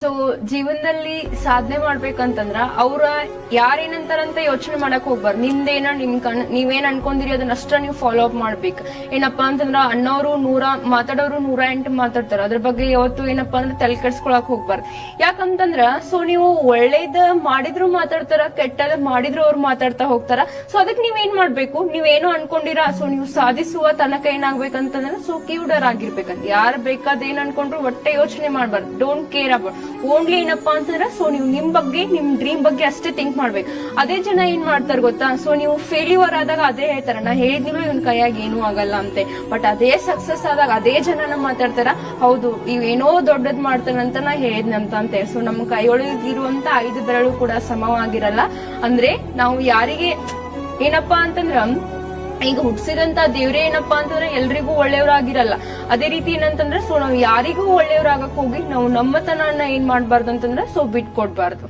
So ಜೀವನದಲ್ಲಿ ಸಾಧನೆ ಮಾಡ್ಬೇಕಂತಂದ್ರ ಅವ್ರ ಯಾರೇನಂತಾರಂತ ಯೋಚನೆ ಮಾಡಕ್ ಹೋಗ್ಬಾರ್ದು. ನಿಮ್ದೇನ ನೀವೇನ್ ಅನ್ಕೊಂಡಿರಿ ಅದನ್ನಷ್ಟ ನೀವು ಫಾಲೋ ಅಪ್ ಮಾಡ್ಬೇಕು. ಏನಪ್ಪಾ ಅಂತಂದ್ರ ಅಣ್ಣವ್ರು ಮಾತಾಡೋರು 108 ಮಾತಾಡ್ತಾರ, ಅದ್ರ ಬಗ್ಗೆ ಯಾವತ್ತು ಏನಪ್ಪಾ ಅಂದ್ರೆ ತಲೆ ಕೆಡ್ಸ್ಕೊಳಕ್ ಹೋಗ್ಬಾರ್ದು. ಯಾಕಂತಂದ್ರ ಸೊ ನೀವು ಒಳ್ಳೇದ ಮಾಡಿದ್ರು ಮಾತಾಡ್ತಾರ, ಕೆಟ್ಟದ ಮಾಡಿದ್ರು ಅವ್ರು ಮಾತಾಡ್ತಾ ಹೋಗ್ತಾರ. ಸೊ ಅದಕ್ಕೆ ನೀವೇನ್ ಮಾಡ್ಬೇಕು, ನೀವೇನೋ ಅನ್ಕೊಂಡಿರ ಸೊ ನೀವು ಸಾಧಿಸುವ ತನಕ ಏನಾಗ್ಬೇಕಂತಂದ್ರ ಸೊ ಕಿವುಡರ್ ಆಗಿರ್ಬೇಕಂತ. ಯಾರು ಬೇಕಾದ ಏನ್ ಅನ್ಕೊಂಡ್ರು ಒಟ್ಟೆ ಯೋಚನೆ ಮಾಡ್ಬಾರ್ದು. ಡೋಂಟ್ ಕೇರ್ ಅಬೌಟ್ ಓನ್ಲಿ ಏನಪ್ಪಾ ಅಂತಂದ್ರ ಸೊ ನೀವು ನಿಮ್ ಬಗ್ಗೆ ನಿಮ್ ಡ್ರೀಮ್ ಬಗ್ಗೆ ಅಷ್ಟೇ ಥಿಂಕ್ ಮಾಡ್ಬೇಕು. ಅದೇ ಜನ ಏನ್ ಮಾಡ್ತಾರ ಗೊತ್ತಾ, ಸೊ ನೀವು ಫೇಲ್ಯೂರ್ ಆದಾಗ ಅದೇ ಹೇಳ್ತಾರ, ನಾ ಹೇಳಿದ್ರು ಇವನ್ ಕೈಯಾಗಿ ಏನೂ ಆಗಲ್ಲ ಅಂತೆ. ಬಟ್ ಅದೇ ಸಕ್ಸಸ್ ಆದಾಗ ಅದೇ ಜನನ ಮಾತಾಡ್ತಾರ, ಹೌದು ಇವೇನೋ ದೊಡ್ಡದ್ ಮಾಡ್ತಾರಂತ ನಾ ಹೇಳಿದ್ನಂತ ಅಂತ ಹೇಳಿ. ಸೊ ನಮ್ ಕೈಯೊಳಗಿರುವಂತ 5 ಬೆರಳು ಕೂಡ ಸಮವಾಗಿರಲ್ಲ. ಅಂದ್ರೆ ನಾವು ಯಾರಿಗೆ ಏನಪ್ಪಾ ಅಂತಂದ್ರ ಈಗ ಹುಟ್ಟಿಸಿದಂತ ದೇವ್ರೇ ಏನಪ್ಪಾ ಅಂತಂದ್ರೆ ಎಲ್ರಿಗೂ ಒಳ್ಳೆಯವ್ರಾಗಿರಲ್ಲ. ಅದೇ ರೀತಿ ಏನಂತಂದ್ರೆ ಸೊ ನಾವು ಯಾರಿಗೂ ಒಳ್ಳೆಯವ್ರಾಗಕ್ ಹೋಗಿ ನಾವು ನಮ್ಮತನ ಏನ್ ಮಾಡ್ಬಾರ್ದು ಅಂತಂದ್ರೆ ಸೊ ಬಿಟ್ಕೊಡ್ಬಾರ್ದು.